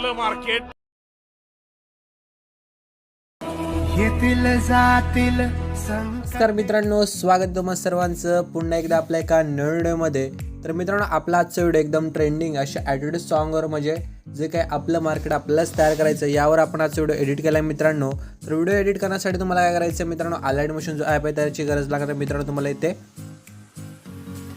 आपलं मार्केट येतील जातील नमस्कार मित्रांनो, स्वागत तुम्हा सर्वांचं पुन्हा एकदा आपल्या एका नवीन व्हिडिओमध्ये. तर मित्रांनो, आपला आजचा व्हिडिओ एकदम ट्रेंडिंग अशा ॲटिट्यूड सॉन्गवर, म्हणजे जे काय आपलं मार्केट आपल्यालाच तयार करायचं यावर आपण आजचा व्हिडिओ एडिट केला आहे मित्रांनो. तर व्हिडिओ एडिट करण्यासाठी तुम्हाला काय करायचं आहे मित्रांनो, अलाइट मोशन जो ॲप आहे त्याची गरज लागणार आहे मित्रांनो तुम्हाला इथे.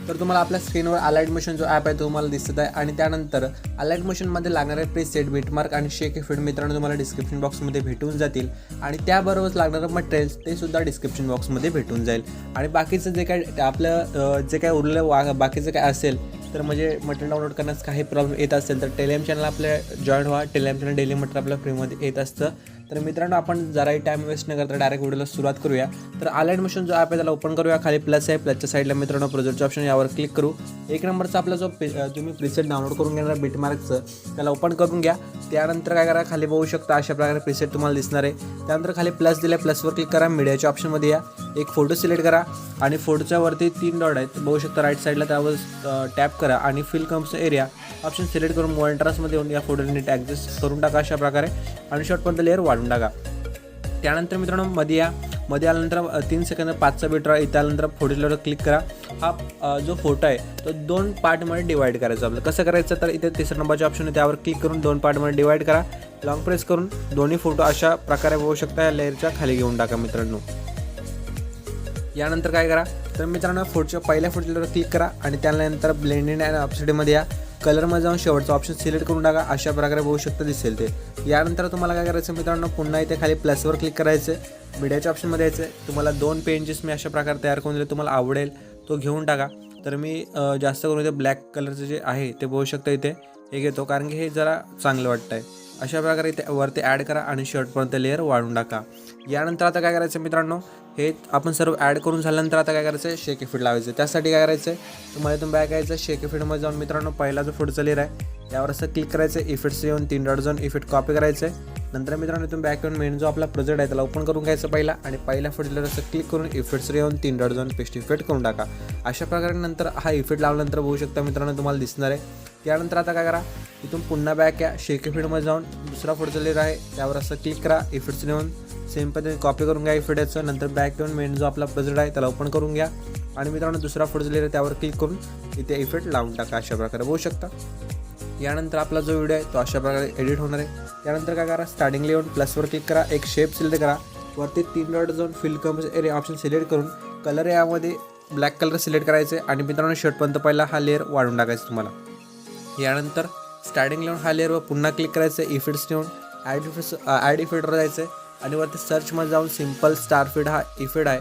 तर तुम्हाला आपल्या स्क्रीनवर अलाइट मोशन जो ॲप आहे तो तुम्हाला दिसत आहे, आणि त्यानंतर अलाइट मोशनमध्ये लागणारे प्रीसेट, बिटमार्क आणि शेक इफेक्ट मित्रांनो तुम्हाला डिस्क्रिप्शन बॉक्समध्ये भेटून जातील, आणि त्याबरोबरच लागणारं मटेरियल्स ते सुद्धा डिस्क्रिप्शन बॉक्समध्ये भेटून जाईल. आणि बाकीचं जे काय आपलं जे काय उरलं बाकीचं काय असेल, तर म्हणजे मटेरियल डाउनलोड करण्यास काही प्रॉब्लेम येत असेल तर टेलिग्राम चॅनल आपल्या जॉईन व्हा. टेलिग्राम चॅनल डेली मटेरियल आपल्या फ्रीमध्ये येत असतं. तर मित्रांनो, आपण जराही टाईम वेस्ट न करता डायरेक्ट व्हिडिओला सुरुवात करूया. तर अलाइट मोशन जो ॲप आहे त्याला ओपन करूया. खाली प्लस आहे, प्लसच्या साईडला मित्रांनो प्रोजेक्टचं ऑप्शन यावर क्लिक करू. एक नंबरचा आपला जो तुम्ही प्रीसेट डाउनलोड करून घेणार बिटमार्कचं त्याला ओपन करून घ्या. त्यानंतर काय करा, खाली बघू शकता अशा प्रकारे प्रीसेट तुम्हाला दिसणार आहे. त्यानंतर खाली प्लस दिला, प्लसवर क्लिक करा. मीडियाच्या ऑप्शनमध्ये या, एक फोटो सिलेक्ट करा आणि फोटोच्या वरती 3 डॉट आहेत बघू शकता राईट साईडला, त्यावर टॅप करा आणि fill comes area option select करून मॉनिटर्समध्ये येऊन या फोटोला नीट ॲडजस्ट करून टाका अशा प्रकारे, आणि शॉर्टपर्यंत लेअर वाढून टाका. त्यानंतर मित्रांनो मध्ये या, मध्ये आल्यानंतर 3 सेकंद 5चा बीट राहा. इथे आल्यानंतर फोटोवर क्लिक करा. हा जो फोटो आहे तो 2 पार्टमध्ये डिवाईड करायचा. आपलं कसं करायचं, तर इथे 3रा नंबरचे ऑप्शन आहे त्यावर क्लिक करून 2 पार्टमध्ये डिवाईड करा. लॉंग प्रेस करून दोन्ही फोटो अशा प्रकारे बघू शकता या लेअरच्या खाली घेऊन टाका मित्रांनो. यानंतर काय करा, तर मित्रांनो फोटोच्या पहिल्या फोटोवर क्लिक करा आणि त्यानंतर ब्लेंडिंग अँड ऑप्शनमध्ये या. कलरमध्ये जाऊन शेवटचा ऑप्शन सिलेक्ट करून टाका अशा प्रकारे बघू शकता दिसेल ते. यानंतर तुम्हाला काय करायचं मित्रांनो, पुन्हा इथे खाली प्लसवर क्लिक करायचं. मीडियाच्या ऑप्शनमध्ये यायचं. तुम्हाला 2 पेजेस मी अशा प्रकारे तयार करून दिले, तुम्हाला आवडेल तो घेऊन टाका. तर मी जास्त करून इथे ब्लॅक कलरचं जे आहे ते बघू शकता इथे हे घेतो, कारण की हे जरा चांगलं वाटतं आहे. अशा प्रकारे इथे वरती ॲड करा आणि शर्टपर्यंत लेअर वाढून टाका. यानंतर आता काय करायचं मित्रांनो, हे आपण सर्व ॲड करून झाल्यानंतर आता काय करायचं, शेक इफेक्ट लावायचं. त्यासाठी काय करायचं, तुम्हाला इथून बॅक यायचं. शेक इफेक्टमध्ये जाऊन मित्रांनो पहिला जो फोटोचा लेअर आहे यावर असं क्लिक करायचं. इफेक्ट्स येऊन 3 डॉट जाऊन इफेक्ट कॉपी करायचं आहे. नंतर मित्रांनो इथून बॅक येऊन मेन जो आपला प्रोजेक्ट आहे त्याला ओपन करून घ्यायचं पहिला, आणि पहिल्या फोटोला असं क्लिक करून इफेक्ट्स येऊन 3 डॉट जाऊन पेस्ट इफेक्ट करून टाका. अशा प्रकारे नंतर हा इफेक्ट लावल्यानंतर बघू शकता मित्रांनो तुम्हाला दिसणार आहे. त्यानंतर आता काय करा, इथून पुन्हा बॅक या. शेक इफेक्टमध्ये जाऊन दुसरा फोटोचा लेअर आहे त्यावर असं क्लिक करा. इफेक्ट्स येऊन सेम पद्धतीने कॉपी करून घ्या इफेक्टचं. नंतर बॅक येऊन मेन जो आपला प्रोजेक्ट आहे त्याला ओपन करून घ्या, आणि मित्रांनो दुसरा फोटोचा लेअर त्यावर क्लिक करून इथे इफेक्ट लावून टाका अशा प्रकारे बघू शकता. यानंतर आपला जो व्हिडिओ आहे तो अशा प्रकारे एडिट होणार आहे. त्यानंतर काय करा, स्टार्टिंगला येऊन प्लसवर क्लिक करा. एक शेप सिलेक्ट करा. वरती 3 डॉट जाऊन fill comes area option select करून कलर यामध्ये ब्लॅक कलर सिलेक्ट करायचे, आणि मित्रांनो शर्टपर्यंत पहिला हा लेअर वाढून टाकायचा तुम्हाला. यानंतर स्टार्टिंग येऊन हा लेअरवर पुन्हा क्लिक करायचं. इफेक्ट्स येऊन ॲड इफेक्टवर जायचं आहे, आणि वरती सर्चमध्ये जाऊन सिम्पल स्टारफिट हा इफेक्ट आहे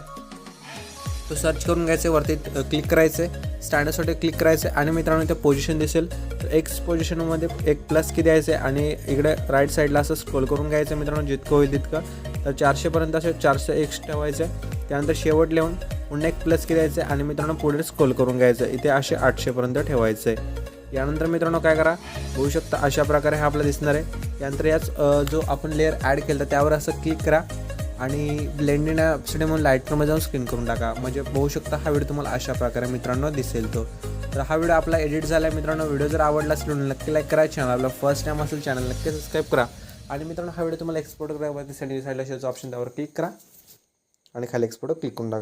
तो सर्च करून घ्यायचं. वरती क्लिक करायचं आहे, स्टँडर्डसाठी क्लिक करायचं आहे, आणि मित्रांनो इथे पोझिशन दिसेल तर एक्स पोझिशनमध्ये एक प्लस की द्यायचं आहे, आणि इकडे राईट साईडला असं स्क्रोल करून घ्यायचं मित्रांनो जितकं होईल तितकं. तर 400पर्यंत असे 401 ठेवायचं आहे. त्यानंतर शेवट लिहून पुन्हा एक प्लस की द्यायचं आहे, आणि मित्रांनो पुढे स्क्रोल करून घ्यायचं. इथे असे 800पर्यंत ठेवायचं आहे. यानंतर मित्रांनो काय करा, होऊ शकता अशा प्रकारे हा आपला दिसणार आहे. यानंतर याच जो आपण लेअर ॲड केलं त्यावर असं क्लिक करा, आणि ब्लेंडिंग ऑप्शन म्हणून लाईटमध्ये जाऊन स्क्रीन करून टाका. म्हणजे बघू शकता हा व्हिडिओ तुम्हाला अशा प्रकारे मित्रांनो दिसेल तो. तर हा व्हिडिओ आपला एडिट झाला आहे मित्रांनो. व्हिडिओ जर आवडला असेल नक्की लाईक करा. चॅनल आपला फर्स्ट टाईम असेल चॅनल नक्की सबस्क्राईब करा. आणि मित्रांनो हा व्हिडिओ तुम्हाला एक्सपोर्ट करायचा ऑप्शन त्यावर क्लिक करा, आणि खाली एक्सपोर्ट क्लिक करून टाका.